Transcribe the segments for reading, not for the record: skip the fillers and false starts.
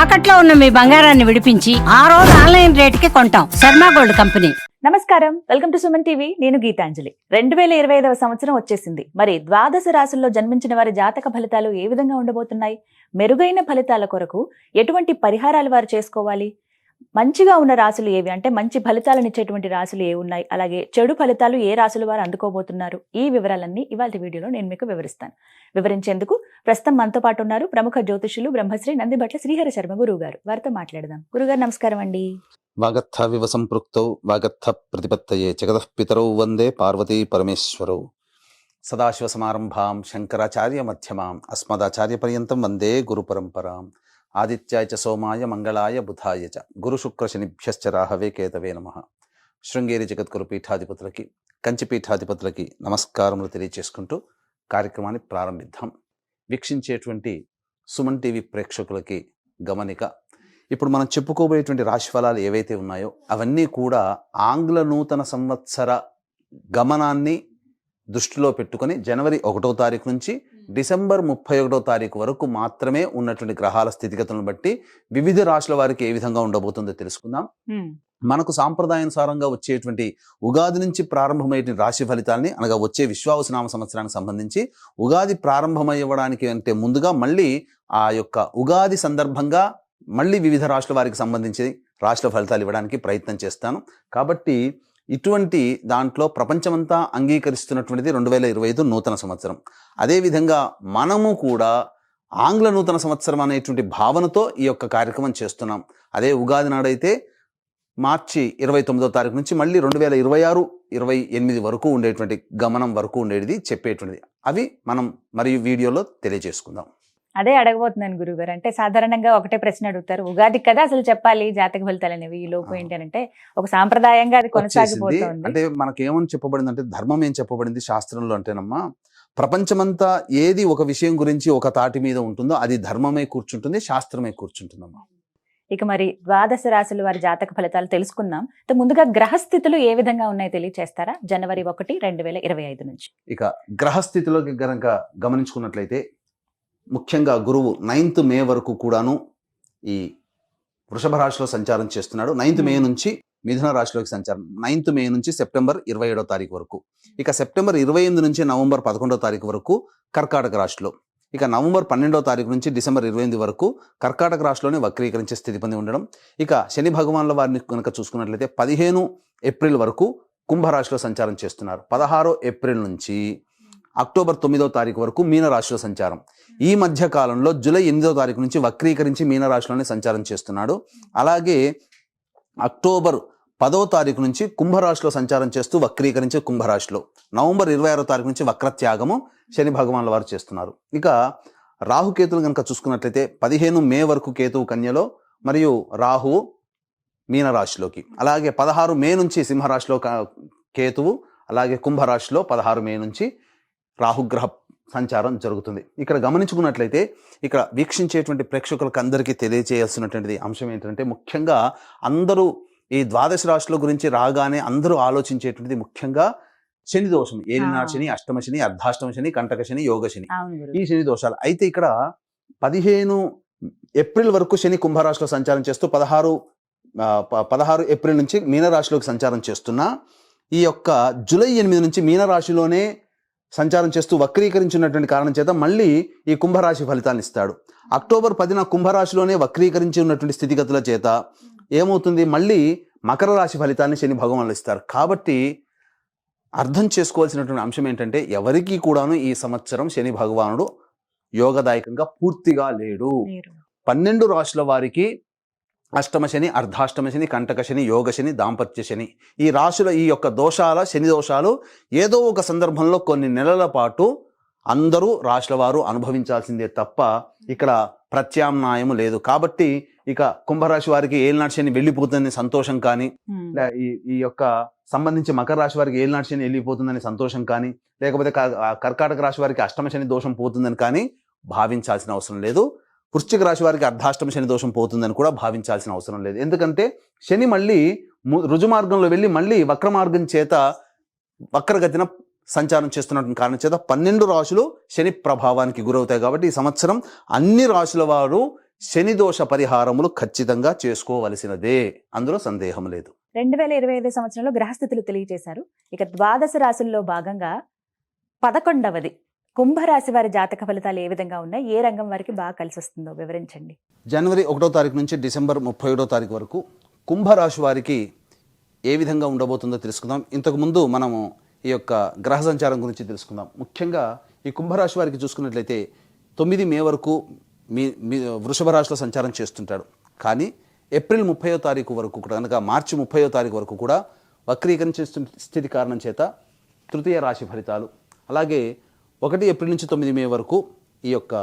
తాకట్లో ఉన్న మీ బంగారాన్ని విడిపించి ఆ రోజు ఆన్లైన్ రేటుకి కొంటాం. Sharma gold company. నమస్కారం, వెల్కమ్ టు సుమన్ టీవీ. నేను గీతాంజలి. 2025వ సంవత్సరం వచ్చేసింది. మరి ద్వాదశ రాశుల్లో జన్మించిన వారి జాతక ఫలితాలు ఏ విధంగా ఉండబోతున్నాయి? మెరుగైన ఫలితాల కొరకు ఎటువంటి పరిహారాలు వారు చేసుకోవాలి? మంచిగా ఉన్న రాశులు ఏవి, అంటే మంచి ఫలితాలను ఇచ్చేటువంటి రాశులు ఏ ఉన్నాయి, అలాగే చెడు ఫలితాలు ఏ రాశులు వారు అందుకోబోతున్నారు, ఈ వివరాలన్నీ ఇవాళ వీడియోలో నేను మీకు వివరిస్తాను. వివరించేందుకు ప్రస్తుతం మనతో పాటు ఉన్నారు ప్రముఖ జ్యోతిషులు బ్రహ్మశ్రీ నందిబట్ల శ్రీహరి శర్మ గురువు గారు. వారితో మాట్లాడదాం. గురుగారు నమస్కారం అండి. వాగర్థ వివ సంపృక్తౌ వాగర్థ ప్రతిపత్తయే జగతః పితరౌ వందే పార్వతీ పరమేశ్వరౌ. సదాశివ సమారంభాం శంకరాచార్య మధ్యమాం అస్మదాచార్య పర్యంతం వందే గురు పరంపరాం. ఆదిత్యాయ చ సోమాయ మంగళాయ బుధాయ చ గురు శుక్ర శనిభ్యశ్చ రాహవే కేతవే నమః. శృంగేరి జగద్గురు పీఠాధిపతులకి, కంచి పీఠాధిపతులకి నమస్కారములు తెలియచేసుకుంటూ కార్యక్రమాన్ని ప్రారంభిద్దాం. వీక్షించేటువంటి సుమన్ టీవీ ప్రేక్షకులకి గమనిక, ఇప్పుడు మనం చెప్పుకోబోయేటువంటి రాశిఫలాలు ఏవైతే ఉన్నాయో అవన్నీ కూడా ఆంగ్ల నూతన సంవత్సర గమనాన్ని దృష్టిలో పెట్టుకొని జనవరి 1వ తారీఖు నుంచి డిసెంబర్ 31వ తారీఖు వరకు మాత్రమే ఉన్నటువంటి గ్రహాల స్థితిగతులను బట్టి వివిధ రాశుల వారికి ఏ విధంగా ఉండబోతుందో తెలుసుకుందాం. మనకు సాంప్రదాయానుసారంగా వచ్చేటువంటి ఉగాది నుంచి ప్రారంభమయ్యే రాశి ఫలితాలని, అనగా వచ్చే విశ్వావసునామ సంవత్సరానికి సంబంధించి ఉగాది ప్రారంభమయ్యడానికి అంటే ముందుగా మళ్ళీ ఆ యొక్క ఉగాది సందర్భంగా మళ్ళీ వివిధ రాశుల వారికి సంబంధించి రాశుల ఫలితాలు ఇవ్వడానికి ప్రయత్నం చేస్తాను. కాబట్టి ఇటువంటి దాంట్లో ప్రపంచమంతా అంగీకరిస్తున్నటువంటిది 2025 నూతన సంవత్సరం. అదేవిధంగా మనము కూడా ఆంగ్ల నూతన సంవత్సరం అనేటువంటి భావనతో ఈ యొక్క కార్యక్రమం చేస్తున్నాం. అదే ఉగాది నాడైతే మార్చి 29వ తారీఖు నుంచి మళ్ళీ 2026-28 వరకు ఉండేటువంటి గమనం వరకు ఉండేది చెప్పేటువంటిది. అవి మనం మరియు వీడియోలో తెలియజేసుకుందాం. అదే అడగబోతున్నాను గురుగారు. అంటే సాధారణంగా ఒకటే ప్రశ్న అడుగుతారు, ఉగాది కదా అసలు చెప్పాలి జాతక ఫలితాలు అనేవి, ఈ లోపు ఏంటి అంటే ఒక సాంప్రదాయంగా అది కొనసాగిపోతుంది. అంటే మనకేమని చెప్పబడింది అంటే, ధర్మం ఏం చెప్పబడింది శాస్త్రంలో అంటేనమ్మా, ప్రపంచమంతా ఏది ఒక విషయం గురించి ఒక తాటి మీద ఉంటుందో అది ధర్మమే కూర్చుంటుంది, శాస్త్రమే కూర్చుంటుందమ్మా. ఇక మరి ద్వాదశ రాశులు వారి జాతక ఫలితాలు తెలుసుకుందాం. ముందుగా గ్రహస్థితులు ఏ విధంగా ఉన్నాయో తెలియచేస్తారా? జనవరి 1, 2025 నుంచి. ఇక గ్రహస్థితిలో గనక గమనించుకున్నట్లయితే ముఖ్యంగా గురువు 9th మే వరకు కూడాను ఈ వృషభ రాశిలో సంచారం చేస్తున్నాడు. 9th మే నుంచి మిథున రాశిలోకి సంచారం, 9th మే నుంచి సెప్టెంబర్ 27వ తారీఖు వరకు. ఇక సెప్టెంబర్ 28 నుంచి నవంబర్ 11వ తారీఖు వరకు కర్కాటక రాశిలో. ఇక నవంబర్ 12వ తారీఖు నుంచి డిసెంబర్ 28 వరకు కర్కాటక రాశిలోనే వక్రీకరించే స్థితి పొంది ఉండడం. ఇక శని భగవాన్ల వారిని కనుక చూసుకున్నట్లయితే 15 ఏప్రిల్ వరకు కుంభరాశిలో సంచారం చేస్తున్నారు. 16 ఏప్రిల్ నుంచి అక్టోబర్ 9వ తారీఖు వరకు మీనరాశిలో సంచారం. ఈ మధ్య కాలంలో జూలై 8వ తారీఖు నుంచి వక్రీకరించి మీనరాశిలోనే సంచారం చేస్తున్నాడు. అలాగే అక్టోబర్ 10వ తారీఖు నుంచి కుంభరాశిలో సంచారం చేస్తూ వక్రీకరించి కుంభరాశిలో, నవంబర్ 26వ తారీఖు నుంచి వక్రత్యాగము శని భగవాన్ల వారు చేస్తున్నారు. ఇక రాహుకేతులు కనుక చూసుకున్నట్లయితే 15 మే వరకు కేతువు కన్యలో మరియు రాహువు మీనరాశిలోకి, అలాగే 16 మే నుంచి సింహరాశిలో కేతువు, అలాగే కుంభరాశిలో 16 మే నుంచి రాహుగ్రహ సంచారం జరుగుతుంది. ఇక్కడ గమనించుకున్నట్లయితే ఇక్కడ వీక్షించేటువంటి ప్రేక్షకులకు అందరికీ తెలియజేయాల్సినటువంటిది అంశం ఏంటంటే, ముఖ్యంగా అందరూ ఈ ద్వాదశ రాశుల గురించి రాగానే అందరూ ఆలోచించేటువంటిది ముఖ్యంగా శని దోషం, ఏలినాడు శని, అష్టమ శని, అర్ధాష్టమ శని, కంటక శని, యోగ శని, ఈ శని దోషాలు. అయితే ఇక్కడ 15 ఏప్రిల్ వరకు శని కుంభరాశిలో సంచారం చేస్తూ 16 ఏప్రిల్ నుంచి మీనరాశిలోకి సంచారం చేస్తున్నా, ఈ యొక్క జూలై 8 నుంచి మీనరాశిలోనే సంచారం చేస్తూ వక్రీకరించినటువంటి కారణం చేత మళ్ళీ ఈ కుంభరాశి ఫలితాన్ని ఇస్తాడు. అక్టోబర్ 10న కుంభరాశిలోనే వక్రీకరించి ఉన్నటువంటి స్థితిగతుల చేత ఏమవుతుంది, మళ్ళీ మకర రాశి ఫలితాన్ని శని భగవానులు ఇస్తారు. కాబట్టి అర్థం చేసుకోవాల్సినటువంటి అంశం ఏంటంటే, ఎవరికి కూడాను ఈ సంవత్సరం శని భగవానుడు యోగదాయకంగా పూర్తిగా లేడు. 12 రాశుల వారికి అష్టమ శని, అర్ధాష్టమ శని, కంటక శని, యోగ శని, దాంపత్య శని, ఈ రాశుల ఈ యొక్క శని దోషాలు ఏదో ఒక సందర్భంలో కొన్ని నెలల పాటు అందరూ రాశుల వారు అనుభవించాల్సిందే తప్ప ఇక్కడ ప్రత్యామ్నాయము లేదు. కాబట్టి ఇక కుంభరాశి వారికి ఏలినాటి శని వెళ్ళిపోతుందని సంతోషం కానీ, ఈ యొక్క సంబంధించి మకర రాశి వారికి ఏలినాటి శని వెళ్ళిపోతుందని సంతోషం కానీ, లేకపోతే కర్కాటక రాశి వారికి అష్టమ శని దోషం పోతుందని కానీ భావించాల్సిన అవసరం లేదు. వృశ్చిక రాశి వారికి అర్ధాష్టమ శని దోషం పోతుందని కూడా భావించాల్సిన అవసరం లేదు. ఎందుకంటే శని మళ్ళీ రుజుమార్గంలో వెళ్ళి మళ్ళీ వక్ర మార్గం చేత వక్రగతిన సంచారం చేస్తున్నటువంటి కారణం చేత 12 రాశులు శని ప్రభావానికి గురవుతాయి. కాబట్టి ఈ సంవత్సరం అన్ని రాశుల వారు శని దోష పరిహారములు ఖచ్చితంగా చేసుకోవలసినదే, అందులో సందేహం లేదు. 2025 సంవత్సరంలో గ్రహస్థితులు తెలియజేశారు. ఇక ద్వాదశ రాశుల్లో భాగంగా 11వది కుంభరాశి వారి జాతక ఫలితాలు ఏ విధంగా ఉన్నాయి, ఏ రంగం వారికి బాగా కలిసి వస్తుందో వివరించండి. జనవరి 1వ తారీఖు నుంచి డిసెంబర్ 31వ తారీఖు వరకు కుంభరాశి వారికి ఏ విధంగా ఉండబోతుందో తెలుసుకుందాం. ఇంతకుముందు మనము ఈ యొక్క గ్రహ సంచారం గురించి తెలుసుకుందాం. ముఖ్యంగా ఈ కుంభరాశి వారికి చూసుకున్నట్లయితే 9 మే వరకు మీ వృషభ రాశిలో సంచారం చేస్తుంటాడు. కానీ ఏప్రిల్ 30వ తారీఖు వరకు కూడా కనుక మార్చి 30వ తారీఖు వరకు కూడా వక్రీకరించే స్థితి కారణం చేత తృతీయ రాశి ఫలితాలు, అలాగే 1 ఏప్రిల్ నుంచి 9 మే వరకు ఈ యొక్క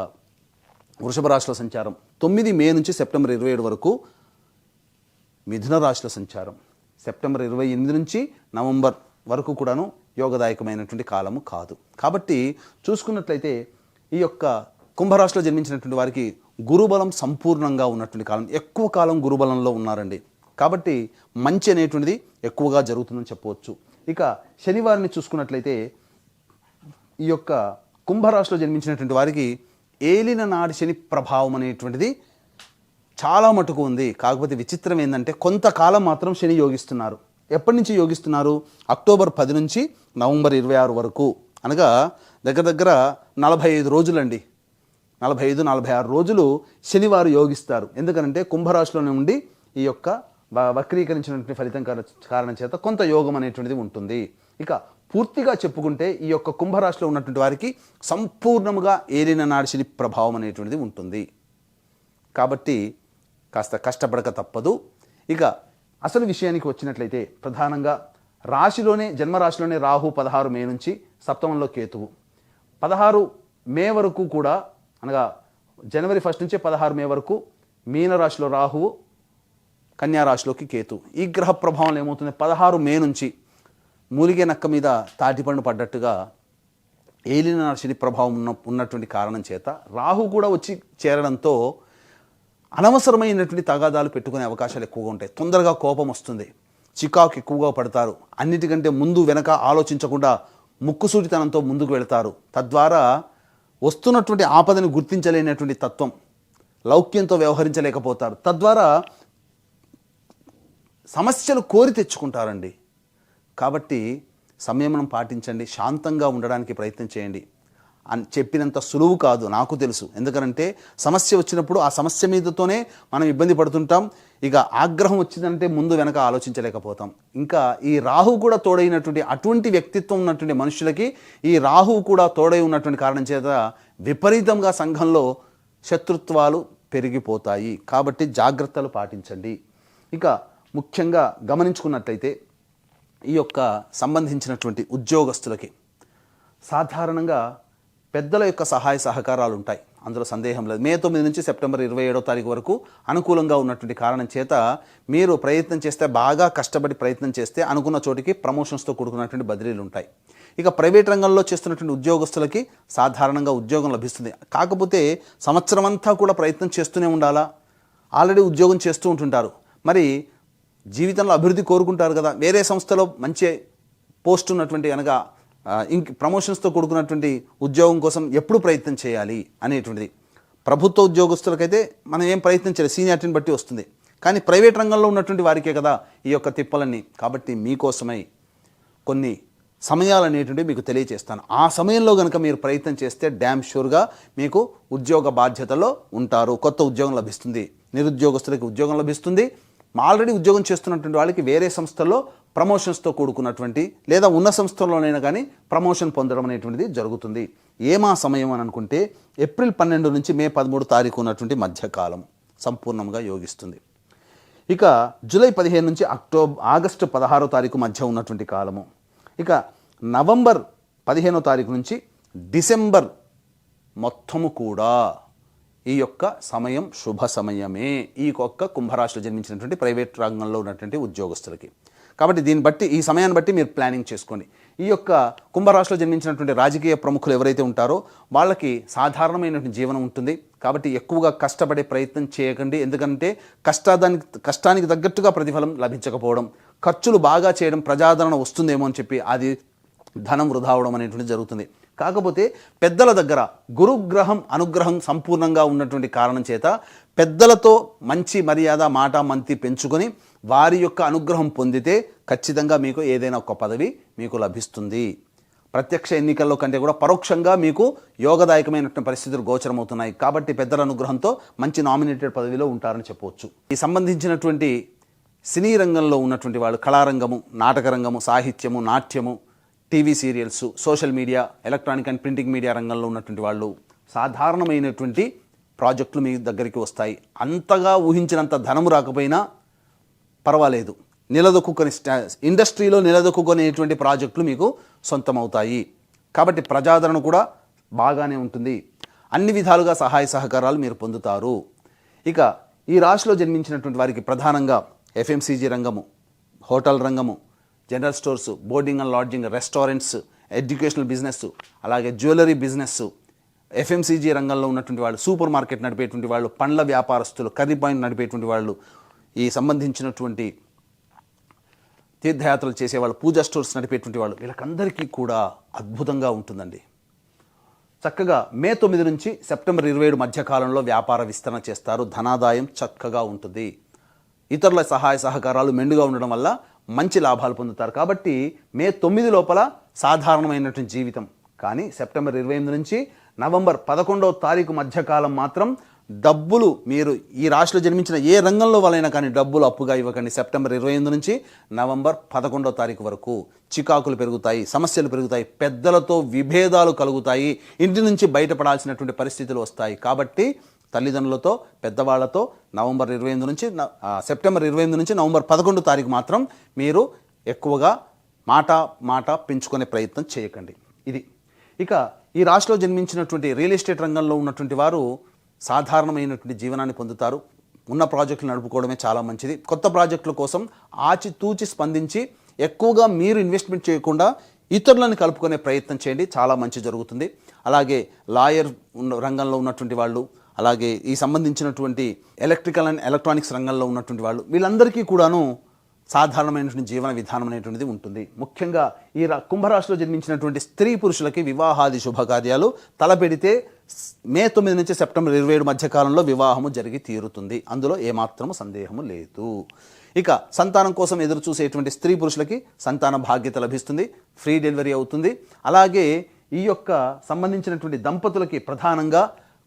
వృషభ రాశిలో సంచారం, 9 మే నుంచి సెప్టెంబర్ 27 వరకు మిథున రాశిలో సంచారం, సెప్టెంబర్ 28 నుంచి నవంబర్ వరకు కూడాను యోగదాయకమైనటువంటి కాలము కాదు. కాబట్టి చూసుకున్నట్లయితే ఈ యొక్క కుంభరాశిలో జన్మించినటువంటి వారికి గురుబలం సంపూర్ణంగా ఉన్నటువంటి కాలం, ఎక్కువ కాలం గురుబలంలో ఉన్నారండి. కాబట్టి మంచి అనేటువంటిది ఎక్కువగా జరుగుతుందని చెప్పవచ్చు. ఇక శనివారిని చూసుకున్నట్లయితే ఈ యొక్క కుంభరాశిలో జన్మించినటువంటి వారికి ఏలిన నాడి శని ప్రభావం అనేటువంటిది చాలా మటుకు ఉంది. కాకపోతే విచిత్రం ఏంటంటే కొంతకాలం మాత్రం శని యోగిస్తున్నారు. ఎప్పటి నుంచి యోగిస్తున్నారు? అక్టోబర్ 10 నుంచి నవంబర్ 26 వరకు, అనగా దగ్గర దగ్గర 45 రోజులండి. 45-46 రోజులు శనివారు యోగిస్తారు. ఎందుకనంటే కుంభరాశిలోనే ఉండి ఈ యొక్క వక్రీకరించినటువంటి ఫలితం కారణం చేత కొంత యోగం అనేటువంటిది ఉంటుంది. ఇక పూర్తిగా చెప్పుకుంటే ఈ యొక్క కుంభరాశిలో ఉన్నటువంటి వారికి సంపూర్ణముగా ఏలిన నాడి శని ప్రభావం అనేటువంటిది ఉంటుంది. కాబట్టి కాస్త కష్టపడక తప్పదు. ఇక అసలు విషయానికి వచ్చినట్లయితే ప్రధానంగా రాశిలోనే జన్మరాశిలోనే రాహు 16 మే నుంచి సప్తమంలో కేతువు, 16 మే వరకు కూడా, అనగా జనవరి 1 నుంచి 16 మే వరకు మీనరాశిలో రాహువు, కన్యారాశిలోకి కేతు. ఈ గ్రహ ప్రభావం ఏమవుతుంది? 16 మే నుంచి మూలిగే నక్క మీద తాటిపండు పడ్డట్టుగా ఏలిన శని ప్రభావం ఉన్నటువంటి కారణం చేత రాహు కూడా వచ్చి చేరడంతో అనవసరమైనటువంటి తగాదాలు పెట్టుకునే అవకాశాలు ఎక్కువగా ఉంటాయి. తొందరగా కోపం వస్తుంది, చికాకు ఎక్కువగా పడతారు, అన్నిటికంటే ముందు వెనక ఆలోచించకుండా ముక్కుసూటితనంతో ముందుకు వెళతారు. తద్వారా వస్తున్నటువంటి ఆపదని గుర్తించలేనటువంటి తత్వం, లౌక్యంతో వ్యవహరించలేకపోతారు. తద్వారా సమస్యలు కోరి తెచ్చుకుంటారండి. కాబట్టి సంయమనం పాటించండి, శాంతంగా ఉండడానికి ప్రయత్నం చేయండి. అని చెప్పినంత సులువు కాదు, నాకు తెలుసు. ఎందుకంటే సమస్య వచ్చినప్పుడు ఆ సమస్య మీదతోనే మనం ఇబ్బంది పడుతుంటాం. ఇక ఆగ్రహం వచ్చిందంటే ముందు వెనక ఆలోచించలేకపోతాం. ఇంకా ఈ రాహువు కూడా తోడైనటువంటి అటువంటి వ్యక్తిత్వం ఉన్నటువంటి మనుషులకి ఈ రాహువు కూడా తోడై ఉన్నటువంటి కారణం చేత విపరీతంగా సంఘంలో శత్రుత్వాలు పెరిగిపోతాయి. కాబట్టి జాగ్రత్తలు పాటించండి. ఇక ముఖ్యంగా గమనించుకున్నట్లయితే ఈ యొక్క సంబంధించినటువంటి ఉద్యోగస్తులకి సాధారణంగా పెద్దల యొక్క సహాయ సహకారాలు ఉంటాయి, అందులో సందేహం లేదు. మే 9 నుంచి సెప్టెంబర్ 27వ తారీఖు వరకు అనుకూలంగా ఉన్నటువంటి కారణం చేత మీరు ప్రయత్నం చేస్తే, బాగా కష్టపడి ప్రయత్నం చేస్తే అనుకున్న చోటికి ప్రమోషన్స్తో కూడుకున్నటువంటి బదిలీలు ఉంటాయి. ఇక ప్రైవేట్ రంగంలో చేస్తున్నటువంటి ఉద్యోగస్తులకి సాధారణంగా ఉద్యోగం లభిస్తుంది. కాకపోతే సంవత్సరం అంతా కూడా ప్రయత్నం చేస్తూనే ఉండాలా? ఆల్రెడీ ఉద్యోగం చేస్తూ ఉంటుంటారు, మరి జీవితంలో అభివృద్ధి కోరుకుంటారు కదా. వేరే సంస్థలో మంచి పోస్ట్ ఉన్నటువంటి అనగా ప్రమోషన్స్తో కూడుకున్నటువంటి ఉద్యోగం కోసం ఎప్పుడు ప్రయత్నం చేయాలి అనేటువంటిది. ప్రభుత్వ ఉద్యోగస్తులకైతే మనం ఏం ప్రయత్నం చేయాలి, సీనియారిటీని బట్టి వస్తుంది. కానీ ప్రైవేట్ రంగంలో ఉన్నటువంటి వారికే కదా ఈ యొక్క తిప్పలన్నీ. కాబట్టి మీకోసమై కొన్ని సమయాలు అనేటువంటివి మీకు తెలియజేస్తాను. ఆ సమయంలో కనుక మీరు ప్రయత్నం చేస్తే డ్యామ్ షూర్గా మీకు ఉద్యోగ బాధ్యతలో ఉంటారు. కొత్త ఉద్యోగం లభిస్తుంది, నిరుద్యోగస్తులకి ఉద్యోగం లభిస్తుంది. ఆల్రెడీ ఉద్యోగం చేస్తున్నటువంటి వాళ్ళకి వేరే సంస్థల్లో ప్రమోషన్స్తో కూడుకున్నటువంటి లేదా ఉన్న సంస్థల్లోనైనా కానీ ప్రమోషన్ పొందడం అనేటువంటిది జరుగుతుంది. ఏమా సమయం అని అనుకుంటే ఏప్రిల్ 12 నుంచి మే 13 తారీఖు ఉన్నటువంటి మధ్యకాలం సంపూర్ణంగా యోగిస్తుంది. ఇక జూలై 15 నుంచి ఆగస్టు 16 తారీఖు మధ్య ఉన్నటువంటి కాలము. ఇక నవంబర్ 15వ తారీఖు నుంచి డిసెంబర్ మొత్తము కూడా ఈ యొక్క సమయం శుభ సమయమే ఈ యొక్క కుంభరాశిలో జన్మించినటువంటి ప్రైవేట్ రంగంలో ఉన్నటువంటి ఉద్యోగస్తులకి. కాబట్టి దీన్ని బట్టి, ఈ సమయాన్ని బట్టి మీరు ప్లానింగ్ చేసుకోండి. ఈ యొక్క కుంభరాశిలో జన్మించినటువంటి రాజకీయ ప్రముఖులు ఎవరైతే ఉంటారో వాళ్ళకి సాధారణమైనటువంటి జీవనం ఉంటుంది. కాబట్టి ఎక్కువగా కష్టపడే ప్రయత్నం చేయకండి. ఎందుకంటే కష్టానికి తగ్గట్టుగా ప్రతిఫలం లభించకపోవడం, ఖర్చులు బాగా చేయడం, ప్రజాదరణ వస్తుందేమో అని చెప్పి అది ధనం వృధా అవడం అనేటువంటిది జరుగుతుంది. కాకపోతే పెద్దల దగ్గర గురుగ్రహం అనుగ్రహం సంపూర్ణంగా ఉన్నటువంటి కారణం చేత పెద్దలతో మంచి మర్యాద మాట మంతి పెంచుకొని వారి యొక్క అనుగ్రహం పొందితే ఖచ్చితంగా మీకు ఏదైనా ఒక పదవి మీకు లభిస్తుంది. ప్రత్యక్ష ఎన్నికల్లో కంటే కూడా పరోక్షంగా మీకు యోగదాయకమైనటువంటి పరిస్థితులు గోచరమవుతున్నాయి. కాబట్టి పెద్దల అనుగ్రహంతో మంచి నామినేటెడ్ పదవిలో ఉంటారని చెప్పవచ్చు. ఈ సంబంధించినటువంటి సినీ రంగంలో ఉన్నటువంటి వాళ్ళు కళారంగము, నాటక రంగము, సాహిత్యము, నాట్యము, TV serials, social media, electronic and printing media రంగంలో ఉన్నటువంటి వాళ్ళు సాధారణమైనటువంటి ప్రాజెక్టులు మీ దగ్గరికి వస్తాయి. అంతగా ఊహించినంత ధనము రాకపోయినా పర్వాలేదు, నిలదొక్కుని ఇండస్ట్రీలో నిలదొక్కునేటువంటి ప్రాజెక్టులు మీకు సొంతమవుతాయి. కాబట్టి ప్రజాదరణ కూడా బాగానే ఉంటుంది. అన్ని విధాలుగా సహాయ సహకారాలు మీరు పొందుతారు. ఇక ఈ రాశిలో జన్మించినటువంటి వారికి ప్రధానంగా FMCG రంగము, హోటల్ రంగము, general stores, boarding and lodging, restaurants, educational business, అలాగే జ్యువెలరీ బిజినెస్, FMCG రంగంలో ఉన్నటువంటి వాళ్ళు, సూపర్ మార్కెట్ నడిపేటువంటి వాళ్ళు, పండ్ల వ్యాపారస్తులు, కర్రీ పాయింట్ నడిపేటువంటి వాళ్ళు, ఈ సంబంధించినటువంటి తీర్థయాత్రలు చేసేవాళ్ళు, పూజా స్టోర్స్ నడిపేటువంటి వాళ్ళు, వీళ్ళకందరికీ కూడా అద్భుతంగా ఉంటుందండి. చక్కగా మే 9 నుంచి సెప్టెంబర్ 27 మధ్య కాలంలో వ్యాపార విస్తరణ చేస్తారు. ధనాదాయం చక్కగా ఉంటుంది. ఇతరుల సహాయ సహకారాలు మెండుగా ఉండడం వల్ల మంచి లాభాలు పొందుతారు. కాబట్టి మే 9 లోపల సాధారణమైనటువంటి జీవితం. కానీ సెప్టెంబర్ 28 నుంచి నవంబర్ 11వ తారీఖు మధ్యకాలం మాత్రం డబ్బులు, మీరు ఈ రాశిలో జన్మించిన ఏ రంగంలో వాళ్ళైనా కానీ డబ్బులు అప్పుగా ఇవ్వకండి. సెప్టెంబర్ 28 నుంచి నవంబర్ 11వ తారీఖు వరకు చికాకులు పెరుగుతాయి, సమస్యలు పెరుగుతాయి, పెద్దలతో విభేదాలు కలుగుతాయి, ఇంటి నుంచి బయటపడాల్సినటువంటి పరిస్థితులు వస్తాయి. కాబట్టి తల్లిదండ్రులతో, పెద్దవాళ్లతో సెప్టెంబర్ 28 నుంచి నవంబర్ 11వ తారీఖు మాత్రం మీరు ఎక్కువగా మాట పెంచుకునే ప్రయత్నం చేయకండి. ఇది. ఇక ఈ రాశిలో జన్మించినటువంటి రియల్ ఎస్టేట్ రంగంలో ఉన్నటువంటి వారు సాధారణమైనటువంటి జీవనాన్ని పొందుతారు. ఉన్న ప్రాజెక్టులు నడుపుకోవడమే చాలా మంచిది. కొత్త ప్రాజెక్టుల కోసం ఆచితూచి స్పందించి ఎక్కువగా మీరు ఇన్వెస్ట్మెంట్ చేయకుండా ఇతరులను కలుపుకునే ప్రయత్నం చేయండి, చాలా మంచి జరుగుతుంది. అలాగే లాయర్ రంగంలో ఉన్నటువంటి వాళ్ళు, అలాగే ఈ సంబంధించినటువంటి ఎలక్ట్రికల్ అండ్ ఎలక్ట్రానిక్స్ రంగంలో ఉన్నటువంటి వాళ్ళు, వీళ్ళందరికీ కూడాను సాధారణమైనటువంటి జీవన విధానం అనేటువంటిది ఉంటుంది. ముఖ్యంగా ఈ కుంభరాశిలో జన్మించినటువంటి స్త్రీ పురుషులకి వివాహాది శుభకార్యాలు తలపెడితే మే 9 నుంచి సెప్టెంబర్ 27 మధ్యకాలంలో వివాహము జరిగి తీరుతుంది. అందులో ఏమాత్రము సందేహము లేదు. ఇక సంతానం కోసం ఎదురు చూసేటువంటి స్త్రీ పురుషులకి సంతాన భాగ్యత లభిస్తుంది, ఫ్రీ డెలివరీ అవుతుంది. అలాగే ఈ యొక్క సంబంధించినటువంటి దంపతులకి ప్రధానంగా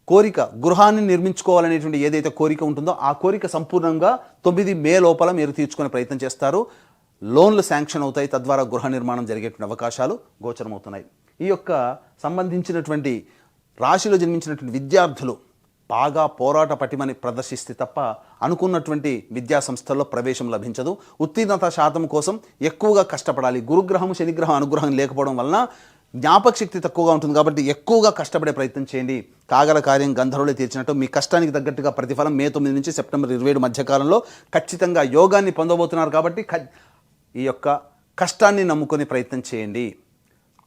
కోరిక, గృహాన్ని నిర్మించుకోవాలనేటువంటి ఏదైతే కోరిక ఉంటుందో ఆ కోరిక సంపూర్ణంగా 9 మే లోపల మీరు తీర్చుకునే ప్రయత్నం చేస్తారు. లోన్లు శాంక్షన్ అవుతాయి, తద్వారా గృహ నిర్మాణం జరిగేటువంటి అవకాశాలు గోచరమవుతున్నాయి. ఈ యొక్క సంబంధించినటువంటి రాశిలో జన్మించినటువంటి విద్యార్థులు బాగా పోరాట పటిమని ప్రదర్శిస్తే తప్ప అనుకున్నటువంటి విద్యా సంస్థల్లో ప్రవేశం లభించదు. ఉత్తీర్ణత శాతం కోసం ఎక్కువగా కష్టపడాలి. గురుగ్రహం, శనిగ్రహం అనుగ్రహం లేకపోవడం వలన జ్ఞాపక శక్తి తక్కువగా ఉంటుంది. కాబట్టి ఎక్కువగా కష్టపడే ప్రయత్నం చేయండి. కాగల కార్యం గంధర్వులే తీర్చినట్టు మీ కష్టానికి తగ్గట్టుగా ప్రతిఫలం మే 9 నుంచి సెప్టెంబర్ 27 మధ్యకాలంలో ఖచ్చితంగా యోగాన్ని పొందబోతున్నారు. కాబట్టి ఈ యొక్క కష్టాన్ని నమ్ముకునే ప్రయత్నం చేయండి.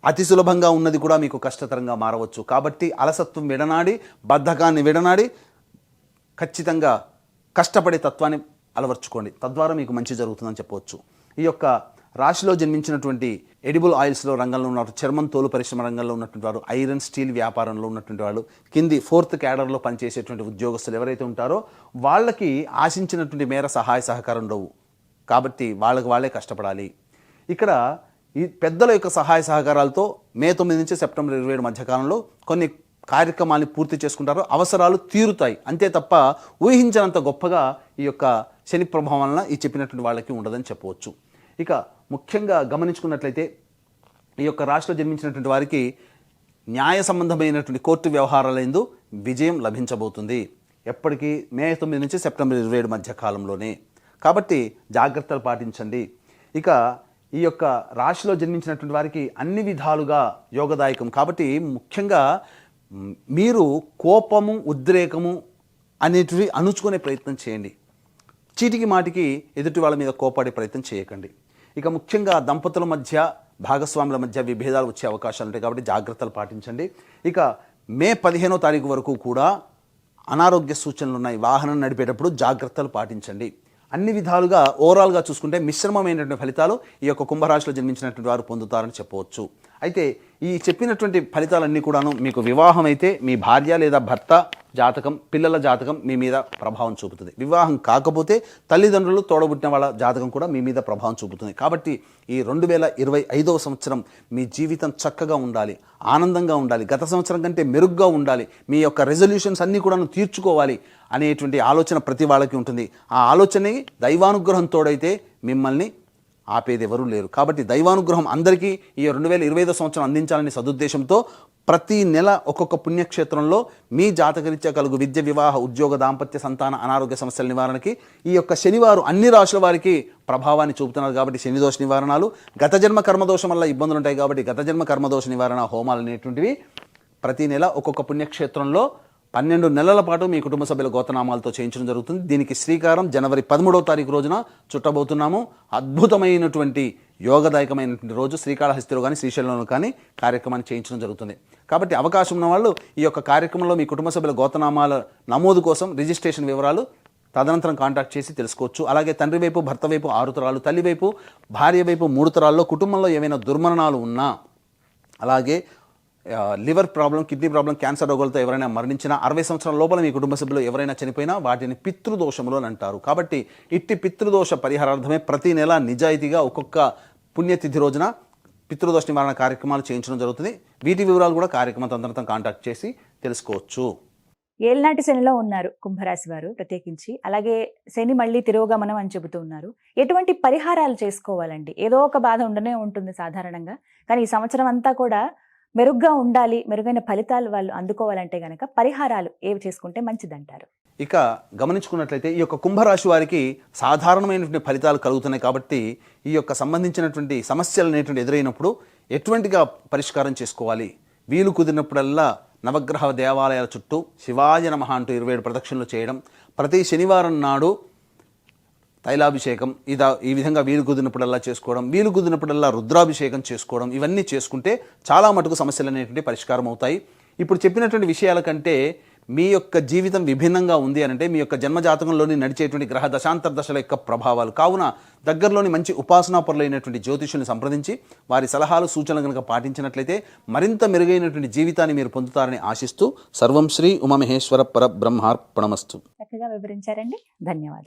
అతి సులభంగా ఉన్నది కూడా మీకు కష్టతరంగా మారవచ్చు. కాబట్టి అలసత్వం విడనాడి, బద్ధకాన్ని విడనాడి ఖచ్చితంగా కష్టపడే తత్వాన్ని అలవర్చుకోండి. తద్వారా మీకు మంచి జరుగుతుందని చెప్పవచ్చు. ఈ యొక్క రాశిలో జన్మించినటువంటి ఎడిబుల్ ఆయిల్స్లో రంగంలో ఉన్న చర్మం తోలు పరిశ్రమ రంగంలో ఉన్నటువంటి వారు, ఐరన్ స్టీల్ వ్యాపారంలో ఉన్నటువంటి వాళ్ళు, కింది 4th క్యాడర్లో పనిచేసేటువంటి ఉద్యోగస్తులు ఎవరైతే ఉంటారో వాళ్ళకి ఆశించినటువంటి మేర సహాయ సహకారం ఉండవు. కాబట్టి వాళ్ళే కష్టపడాలి. ఇక్కడ ఈ పెద్దల యొక్క సహాయ సహకారాలతో మే 9 నుంచి సెప్టెంబర్ 27 మధ్యకాలంలో కొన్ని కార్యక్రమాన్ని పూర్తి చేసుకుంటారు, అవసరాలు తీరుతాయి. అంతే తప్ప ఊహించినంత గొప్పగా ఈ యొక్క శని ప్రభావం వలన ఈ చెప్పినటువంటి వాళ్ళకి ఉండదని చెప్పవచ్చు. ఇక ముఖ్యంగా గమనించుకున్నట్లయితే ఈ యొక్క రాశిలో జన్మించినటువంటి వారికి న్యాయ సంబంధమైనటువంటి కోర్టు వ్యవహారాలందు విజయం లభించబోతుంది. ఎప్పటికీ మే 9 నుంచి సెప్టెంబర్ 27 మధ్య కాలంలోనే. కాబట్టి జాగ్రత్తలు పాటించండి. ఇక ఈ యొక్క రాశిలో జన్మించినటువంటి వారికి అన్ని విధాలుగా యోగదాయకం. కాబట్టి ముఖ్యంగా మీరు కోపము, ఉద్రేకము అనేటివి అణుచుకునే ప్రయత్నం చేయండి. చీటికి మాటికి ఎదుటి వాళ్ళ మీద కోపాడే ప్రయత్నం చేయకండి. ఇక ముఖ్యంగా దంపతుల మధ్య, భాగస్వాముల మధ్య విభేదాలు వచ్చే అవకాశాలు ఉంటాయి. కాబట్టి జాగ్రత్తలు పాటించండి. ఇక మే 15వ తారీఖు వరకు కూడా అనారోగ్య సూచనలు ఉన్నాయి. వాహనం నడిపేటప్పుడు జాగ్రత్తలు పాటించండి. అన్ని విధాలుగా ఓవరాల్గా చూసుకుంటే మిశ్రమమైనటువంటి ఫలితాలు ఈ యొక్క కుంభరాశిలో జన్మించినటువంటి వారు పొందుతారని చెప్పవచ్చు. అయితే ఈ చెప్పినటువంటి ఫలితాలన్నీ కూడాను మీకు వివాహం అయితే మీ భార్య లేదా భర్త జాతకం, పిల్లల జాతకం మీ మీద ప్రభావం చూపుతుంది. వివాహం కాకపోతే తల్లిదండ్రులు, తోడబుట్టిన వాళ్ళ జాతకం కూడా మీ మీద ప్రభావం చూపుతుంది. కాబట్టి ఈ 2025వ సంవత్సరం మీ జీవితం చక్కగా ఉండాలి, ఆనందంగా ఉండాలి, గత సంవత్సరం కంటే మెరుగ్గా ఉండాలి, మీ యొక్క రెజల్యూషన్స్ అన్నీ కూడా తీర్చుకోవాలి అనేటువంటి ఆలోచన ప్రతి వాళ్ళకి ఉంటుంది. ఆ ఆలోచనకి దైవానుగ్రహం తోడైతే మిమ్మల్ని ఆపేది ఎవరూ లేరు. కాబట్టి దైవానుగ్రహం అందరికీ ఈ 2025 సంవత్సరం అందించాలని సదుద్దేశంతో ప్రతి నెల ఒక్కొక్క పుణ్యక్షేత్రంలో మీ జాతకరీత్యా కలుగు విద్య, వివాహ, ఉద్యోగ, దాంపత్య, సంతాన, అనారోగ్య సమస్యల నివారణకి ఈ యొక్క శనివారం అన్ని రాశుల వారికి ప్రభావాన్ని చూపుతున్నారు. కాబట్టి శని దోష నివారణలు, గత జన్మ కర్మదోషం వల్ల ఇబ్బందులు ఉంటాయి కాబట్టి గత జన్మ కర్మదోష నివారణ హోమాలు అనేటువంటివి ప్రతి నెల ఒక్కొక్క పుణ్యక్షేత్రంలో 12 నెలల పాటు మీ కుటుంబ సభ్యుల గోత్రనామాలతో చేయించడం జరుగుతుంది. దీనికి శ్రీకారం జనవరి 13వ తారీఖు రోజున చుట్టబోతున్నాము. అద్భుతమైనటువంటి యోగదాయకమైనటువంటి రోజు శ్రీకాళహస్తిలో కానీ శ్రీశైలంలో కానీ కార్యక్రమాన్ని చేయించడం జరుగుతుంది. కాబట్టి అవకాశం ఉన్న వాళ్ళు ఈ యొక్క కార్యక్రమంలో మీ కుటుంబ సభ్యుల గోత్రనామాల నమోదు కోసం రిజిస్ట్రేషన్ వివరాలు తదనంతరం కాంటాక్ట్ చేసి తెలుసుకోవచ్చు. అలాగే తండ్రి వైపు, భర్త వైపు 6 తరాలు, తల్లి వైపు, భార్య వైపు 3 తరాల్లో కుటుంబంలో ఏమైనా దుర్మరణాలు ఉన్నా, అలాగే liver problem, kidney problem, cancer రోగులతో ఎవరైనా మరణించినా, 60 సంవత్సరాల లోపల మీ కుటుంబ సభ్యులు ఎవరైనా చనిపోయినా వాటిని పితృదోషములు అని అంటారు. కాబట్టి ఇట్టి పితృదోష పరిహారార్థమే ప్రతి నెల నిజాయితీగా ఒక్కొక్క పుణ్యతిథి రోజున పితృదోష నివారణ కార్యక్రమాలు చేయించడం జరుగుతుంది. వీటి వివరాలు కూడా కార్యక్రమం తదనంతరం కాంటాక్ట్ చేసి తెలుసుకోవచ్చు. ఏళ్ళనాటి శనిలో ఉన్నారు కుంభరాశి వారు ప్రత్యేకించి. అలాగే శని మళ్ళీ తిరోగమనం అని చెబుతూ ఉన్నారు. ఎటువంటి పరిహారాలు చేసుకోవాలండి? ఏదో ఒక బాధ ఉండనే ఉంటుంది సాధారణంగా, కానీ ఈ సంవత్సరం అంతా కూడా మెరుగ్గా ఉండాలి, మెరుగైన ఫలితాలు వాళ్ళు అందుకోవాలంటే గనక పరిహారాలు ఏవి చేసుకుంటే మంచిదంటారు? ఇక గమనించుకున్నట్లయితే ఈ యొక్క కుంభరాశి వారికి సాధారణమైనటువంటి ఫలితాలు కలుగుతున్నాయి. కాబట్టి ఈ యొక్క సంబంధించినటువంటి సమస్యలు అనేటువంటి ఎదురైనప్పుడు ఎటువంటిగా పరిష్కారం చేసుకోవాలి? వీలు కుదిరినప్పుడల్లా నవగ్రహ దేవాలయాల చుట్టూ శివాయ నమః అంటూ 27 ప్రదక్షిణలు చేయడం, ప్రతి శనివారం నాడు తైలాభిషేకం ఈ విధంగా వీలు కుదిరినప్పుడల్లా చేసుకోవడం, వీలు కుదిరినప్పుడల్లా రుద్రాభిషేకం చేసుకోవడం, ఇవన్నీ చేసుకుంటే చాలా మటుకు సమస్యలు అనేటువంటి పరిష్కారం అవుతాయి. ఇప్పుడు చెప్పినటువంటి విషయాల కంటే మీ యొక్క జీవితం విభిన్నంగా ఉంది అనంటే మీ యొక్క జన్మజాతకంలోని నడిచేటువంటి గ్రహ దశాంతర దశల యొక్క ప్రభావాలు. కావున దగ్గరలోని మంచి ఉపాసనాపరులైనటువంటి జ్యోతిష్యుని సంప్రదించి వారి సలహాలు, సూచనలు కనుక పాటించినట్లయితే మరింత మెరుగైనటువంటి జీవితాన్ని మీరు పొందుతారని ఆశిస్తూ సర్వం శ్రీ ఉమామహేశ్వర పరబ్రహ్మార్పణమస్తు. చక్కగా వివరించారండి, ధన్యవాదాలు.